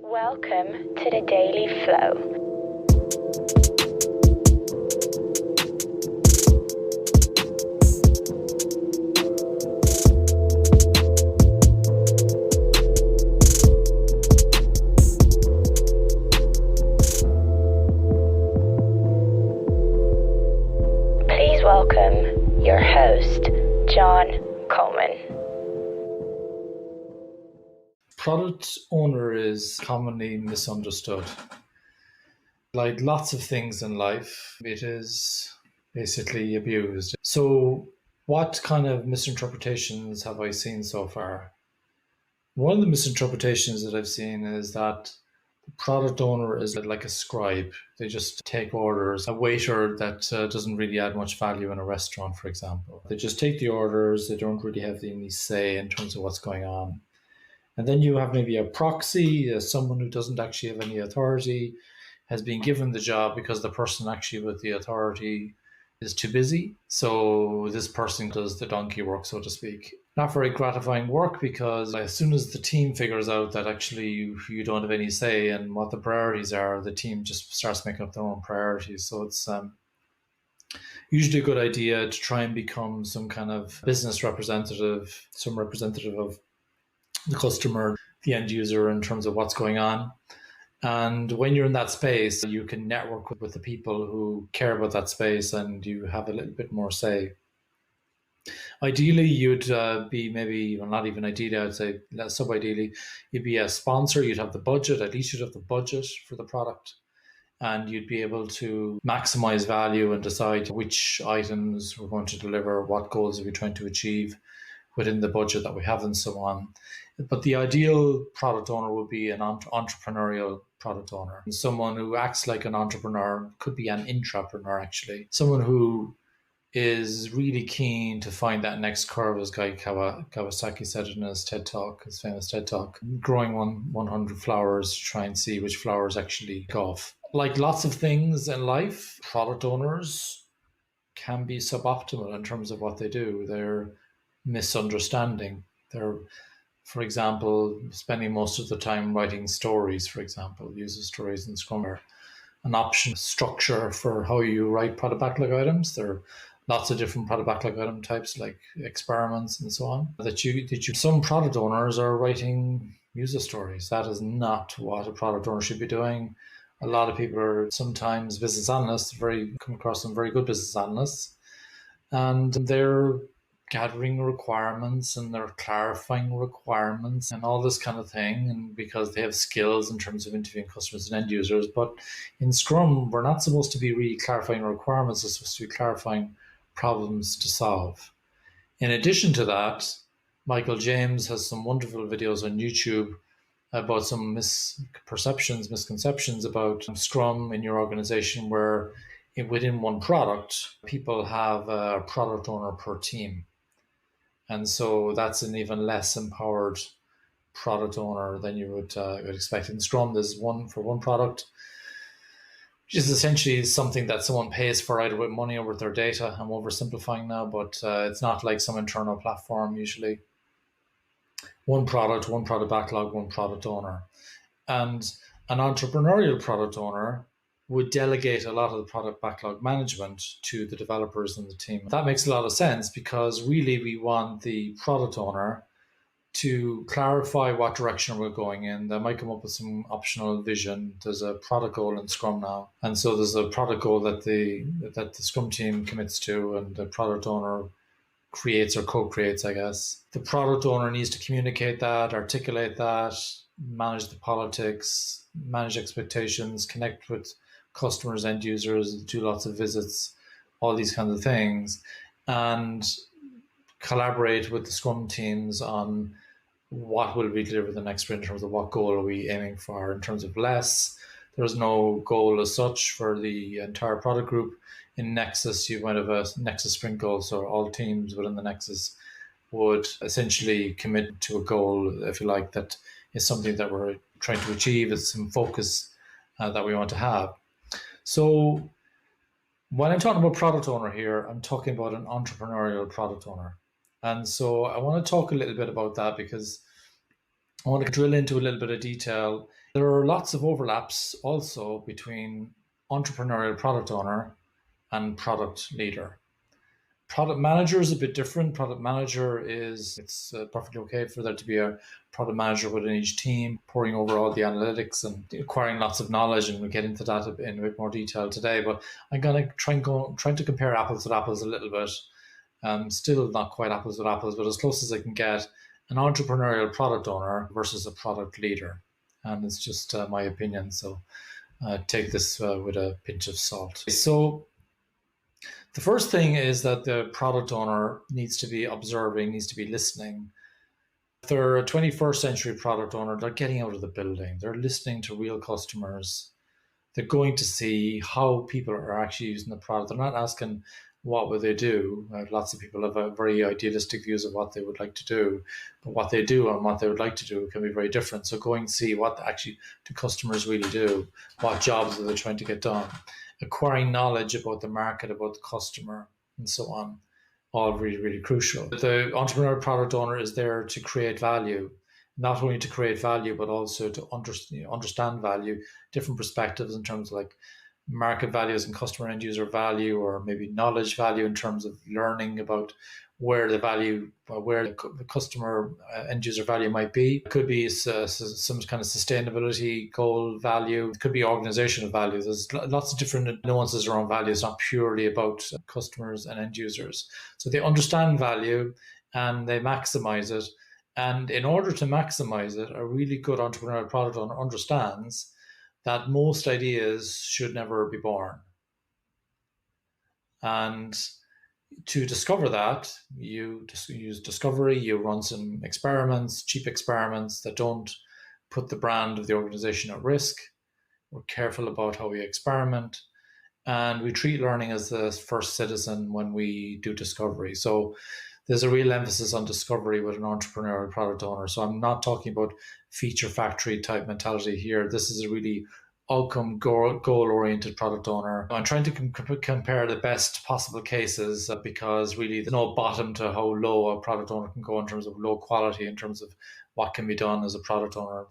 Welcome to the Daily Flow. Please welcome your host, John Coleman. Product owner is commonly misunderstood. Like lots of things in life, it is basically abused. So, what kind of misinterpretations have I seen so far? One of the misinterpretations that I've seen is that the product owner is like a scribe. They just take orders. A waiter that doesn't really add much value in a restaurant, for example. They just take the orders. They don't really have any say in terms of what's going on. And then you have maybe a proxy, someone who doesn't actually have any authority, has been given the job because the person actually with the authority is too busy. So this person does the donkey work, so to speak. Not very gratifying work, because as soon as the team figures out that actually you don't have any say in what the priorities are, the team just starts making up their own priorities. So it's usually a good idea to try and become some kind of business representative, some representative of the customer, the end user, in terms of what's going on. And when you're in that space, you can network with the people who care about that space, and you have a little bit more say. Ideally, you'd be maybe, well, not even ideally, I'd say sub-ideally, you'd be a sponsor, you'd have the budget, at least you'd have the budget for the product, and you'd be able to maximize value and decide which items we're going to deliver, what goals are we trying to achieve within the budget that we have, and so on. But the ideal product owner would be an entrepreneurial product owner. Someone who acts like an entrepreneur, could be an intrapreneur actually. Someone who is really keen to find that next curve, as Guy Kawasaki said in his TED Talk, his famous TED Talk, growing 100 flowers to try and see which flowers actually go off. Like lots of things in life, product owners can be suboptimal in terms of what they do. They're misunderstanding. They're, for example, spending most of the time writing stories, for example, user stories in Scrum, or an option structure for how you write product backlog items. There are lots of different product backlog item types, like experiments and so on, some product owners are writing user stories. That is not what a product owner should be doing. A lot of people are sometimes business analysts, come across some very good business analysts, and they're gathering requirements and they're clarifying requirements and all this kind of thing, and because they have skills in terms of interviewing customers and end users. But in Scrum, we're not supposed to be really clarifying requirements, we're supposed to be clarifying problems to solve. In addition to that, Michael James has some wonderful videos on YouTube about some misconceptions about Scrum in your organization, where within one product, people have a product owner per team. And so that's an even less empowered product owner than you would expect. In Scrum, there's one for one product, which is essentially something that someone pays for, either with money or with their data. I'm oversimplifying now, but it's not like some internal platform usually. One product backlog, one product owner. And an entrepreneurial product owner would delegate a lot of the product backlog management to the developers and the team. That makes a lot of sense, because really we want the product owner to clarify what direction we're going in. They might come up with some optional vision. There's a product goal in Scrum now. And so there's a product goal that the Scrum team commits to, and the product owner creates or co-creates, I guess. The product owner needs to communicate that, articulate that, manage the politics, manage expectations, connect with customers, end users, do lots of visits, all these kinds of things, and collaborate with the Scrum teams on what will we deliver the next sprint in terms of what goal are we aiming for. In terms of less, there's no goal as such for the entire product group. In Nexus, you might have a Nexus sprint goal, so all teams within the Nexus would essentially commit to a goal, if you like, that is something that we're trying to achieve. It's some focus that we want to have. So when I'm talking about product owner here, I'm talking about an entrepreneurial product owner. And so I want to talk a little bit about that, because I want to drill into a little bit of detail. There are lots of overlaps also between entrepreneurial product owner and product leader. Product manager is a bit different. Product manager it's perfectly okay for there to be a product manager within each team, pouring over all the analytics and acquiring lots of knowledge, and we'll get into that in a bit more detail today. But I'm going to trying to compare apples with apples a little bit. Still not quite apples with apples, but as close as I can get. An entrepreneurial product owner versus a product leader, and it's just my opinion. So take this with a pinch of salt. So the first thing is that the product owner needs to be observing, needs to be listening. If they're a 21st century product owner, they're getting out of the building. They're listening to real customers. They're going to see how people are actually using the product. They're not asking what would they do. Lots of people have very idealistic views of what they would like to do, but what they do and what they would like to do can be very different. So going to see what actually do customers really do, what jobs are they trying to get done, acquiring knowledge about the market, about the customer, and so on, all really, really crucial. The entrepreneurial product owner is there to create value, not only to create value, but also to understand value, different perspectives in terms of like market values and customer end user value, or maybe knowledge value in terms of learning about where the value, where the customer end user value might be. It could be some kind of sustainability goal value. It could be organizational value. There's lots of different nuances around value. It's not purely about customers and end users. So they understand value and they maximize it. And in order to maximize it, a really good entrepreneurial product owner understands that most ideas should never be born. And to discover that, you use discovery, you run some experiments, cheap experiments that don't put the brand of the organization at risk. We're careful about how we experiment. And we treat learning as the first citizen when we do discovery. So there's a real emphasis on discovery with an entrepreneurial product owner. So I'm not talking about feature factory type mentality here. This is a really outcome goal-oriented product owner. I'm trying to compare the best possible cases because really there's no bottom to how low a product owner can go in terms of low quality, in terms of what can be done as a product owner.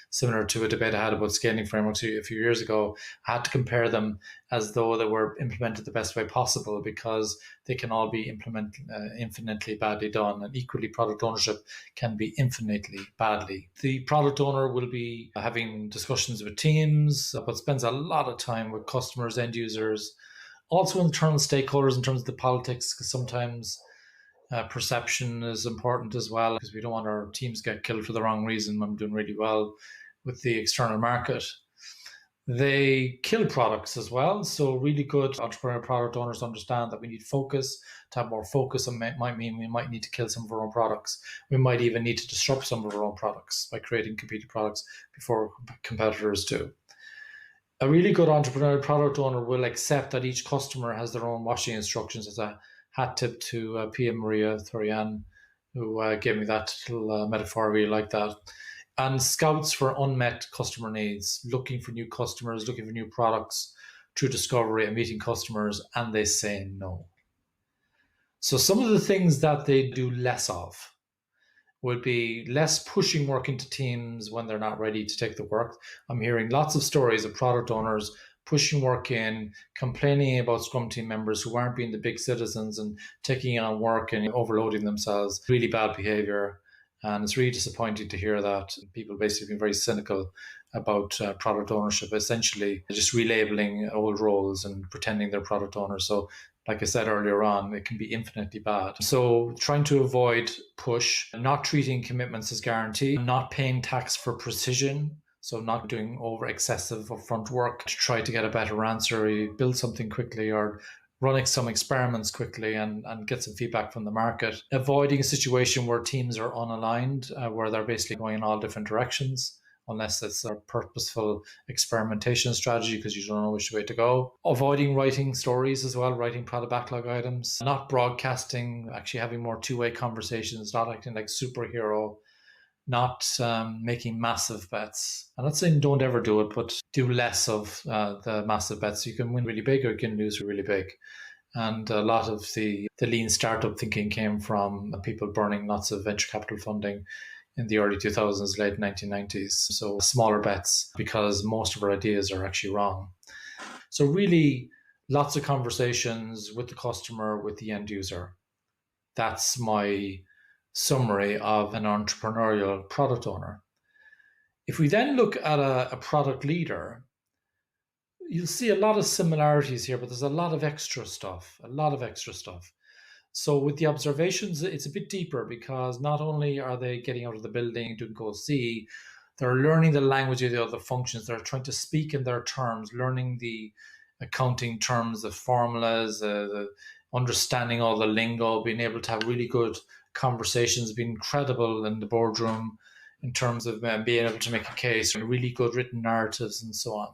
Similar to a debate I had about scaling frameworks a few years ago, I had to compare them as though they were implemented the best way possible, because they can all be infinitely badly done, and equally product ownership can be infinitely badly. The product owner will be having discussions with teams, but spends a lot of time with customers, end users, also internal stakeholders in terms of the politics, because sometimes perception is important as well, because we don't want our teams get killed for the wrong reason. I'm doing really well with the external market. They kill products as well. So really good entrepreneurial product owners understand that we need focus. To have more focus, and might mean we might need to kill some of our own products. We might even need to disrupt some of our own products by creating competing products before competitors do. A really good entrepreneurial product owner will accept that each customer has their own washing instructions. As a hat tip to PM Maria Thorian, who gave me that little metaphor. I really like that. And scouts for unmet customer needs, looking for new customers, looking for new products through discovery and meeting customers, and they say no. So some of the things that they do less of would be less pushing work into teams when they're not ready to take the work. I'm hearing lots of stories of product owners pushing work in, complaining about Scrum team members who aren't being the big citizens and taking on work and overloading themselves. Really bad behavior. And it's really disappointing to hear that. People basically being very cynical about product ownership, essentially just relabeling old roles and pretending they're product owners. So like I said earlier on, it can be infinitely bad. So trying to avoid push, not treating commitments as guaranteed, not paying tax for precision. So not doing over excessive upfront work to try to get a better answer. You build something quickly or running some experiments quickly and get some feedback from the market. Avoiding a situation where teams are unaligned, where they're basically going in all different directions, unless it's a purposeful experimentation strategy because you don't know which way to go. Avoiding writing stories as well, writing product backlog items. Not broadcasting, actually having more two-way conversations, not acting like superhero. Not making massive bets. I'm not saying don't ever do it, but do less of the massive bets. You can win really big or you can lose really big. And a lot of the lean startup thinking came from people burning lots of venture capital funding in the early 2000s, late 1990s. So smaller bets because most of our ideas are actually wrong. So really lots of conversations with the customer, with the end user. That's my summary of an entrepreneurial product owner. If we then look at a product leader, you'll see a lot of similarities here, but there's a lot of extra stuff, So with the observations, it's a bit deeper because not only are they getting out of the building to go see, they're learning the language of the other functions. They're trying to speak in their terms, learning the accounting terms, the formulas, the understanding all the lingo, being able to have really good conversations, being credible in the boardroom in terms of being able to make a case and really good written narratives and so on.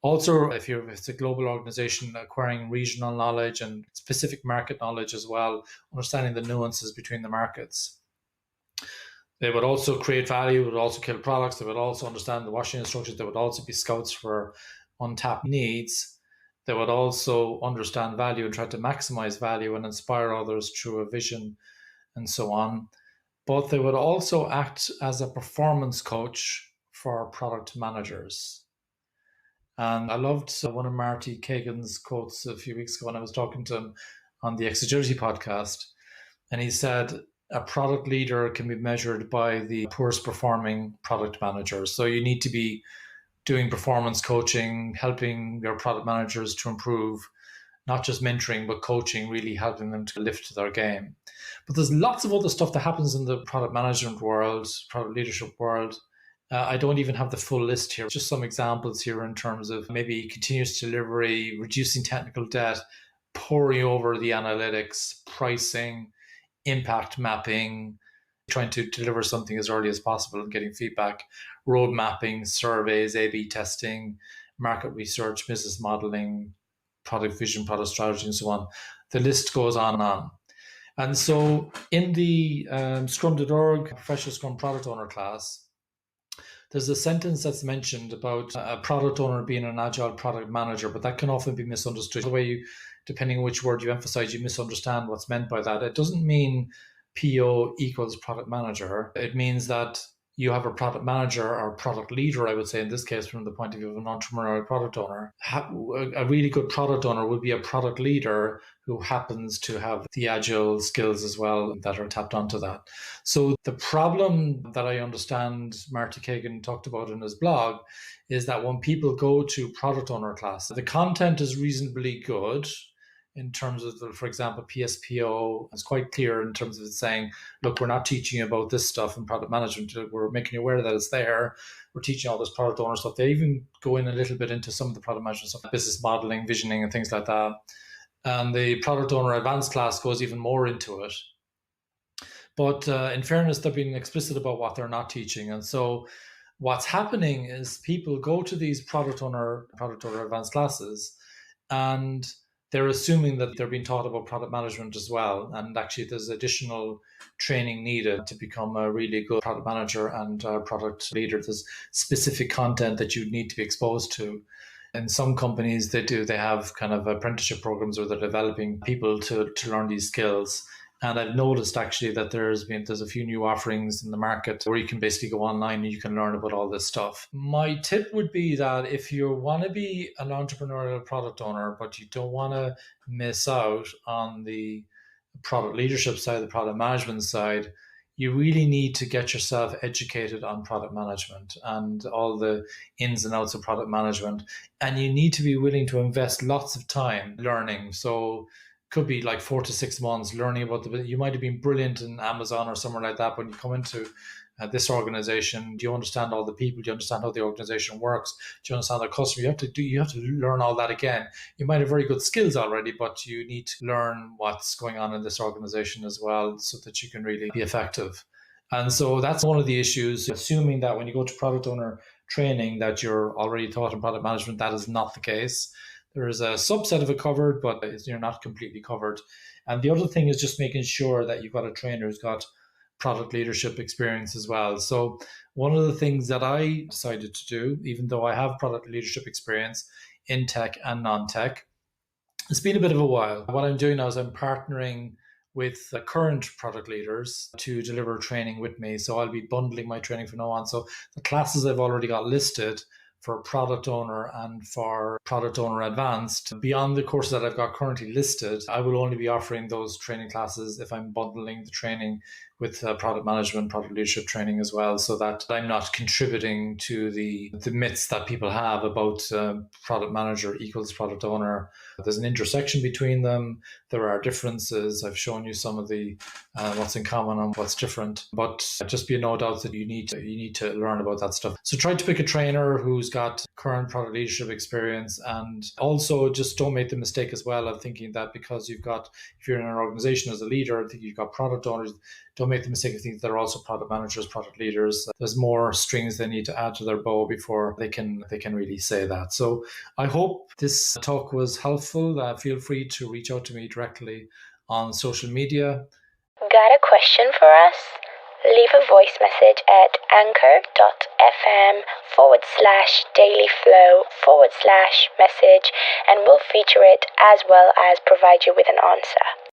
Also, if it's a global organization, acquiring regional knowledge and specific market knowledge as well, understanding the nuances between the markets. They would also create value, would also kill products, they would also understand the washing instructions, they would also be scouts for untapped needs. They would also understand value and try to maximize value and inspire others through a vision and so on. But they would also act as a performance coach for product managers. And I loved one of Marty Kagan's quotes a few weeks ago when I was talking to him on the Exagility podcast. And he said, a product leader can be measured by the poorest performing product manager. So you need to be doing performance coaching, helping your product managers to improve, not just mentoring, but coaching, really helping them to lift their game. But there's lots of other stuff that happens in the product management world, product leadership world. I don't even have the full list here. Just some examples here in terms of maybe continuous delivery, reducing technical debt, poring over the analytics, pricing, impact mapping, trying to deliver something as early as possible and getting feedback, road mapping, surveys, A/B testing, market research, business modeling, product vision, product strategy, and so on. The list goes on and on. And so in the Scrum.org Professional Scrum Product Owner class, there's a sentence that's mentioned about a product owner being an agile product manager, but that can often be misunderstood. The way you, depending on which word you emphasize, you misunderstand what's meant by that. It doesn't mean PO equals product manager. It means that you have a product manager or product leader, I would say, in this case, from the point of view of an entrepreneurial product owner. A really good product owner would be a product leader who happens to have the agile skills as well that are tapped onto that. So the problem that I understand Marty Kagan talked about in his blog is that when people go to product owner class, the content is reasonably good in terms of, for example, PSPO. It's quite clear in terms of it saying, look, we're not teaching you about this stuff in product management. We're making you aware that it's there. We're teaching all this product owner stuff. They even go in a little bit into some of the product management stuff, business modeling, visioning, and things like that. And the product owner advanced class goes even more into it. But in fairness, they're being explicit about what they're not teaching. And so what's happening is people go to these product owner advanced classes and they're assuming that they're being taught about product management as well. And actually, there's additional training needed to become a really good product manager and product leader. There's specific content that you need to be exposed to. In some companies, they have kind of apprenticeship programs where they're developing people to learn these skills. And I've noticed actually that there's a few new offerings in the market where you can basically go online and you can learn about all this stuff. My tip would be that if you want to be an entrepreneurial product owner, but you don't want to miss out on the product leadership side, the product management side, you really need to get yourself educated on product management and all the ins and outs of product management. And you need to be willing to invest lots of time learning. So could be like 4 to 6 months learning about you might have been brilliant in Amazon or somewhere like that. When you come into this organization, do you understand all the people? Do you understand how the organization works? Do you understand the customer? You have to learn all that again. You might have very good skills already, but you need to learn what's going on in this organization as well so that you can really be effective. And so that's one of the issues, assuming that when you go to product owner training that you're already taught in product management. That is not the case. There is a subset of it covered, but you're not completely covered. And the other thing is just making sure that you've got a trainer who's got product leadership experience as well. So one of the things that I decided to do, even though I have product leadership experience in tech and non-tech, it's been a bit of a while. What I'm doing now is I'm partnering with the current product leaders to deliver training with me. So I'll be bundling my training from now on. So the classes I've already got listed for product owner and for product owner advanced, beyond the courses that I've got currently listed, I will only be offering those training classes if I'm bundling the training with product management, product leadership training as well, so that I'm not contributing to the myths that people have about product manager equals product owner. There's an intersection between them. There are differences. I've shown you some of the what's in common and what's different, but just be no doubt that you need to learn about that stuff. So try to pick a trainer who's got current product leadership experience, and also just don't make the mistake as well of thinking that because if you're in an organization as a leader, I think you've got product owners, don't make the mistake of thinking they're also product managers, product leaders. There's more strings they need to add to their bow before they can really say that. So I hope this talk was helpful. Feel free to reach out to me directly on social media. Got a question for us? Leave a voice message at anchor.fm/dailyflow/message, and we'll feature it as well as provide you with an answer.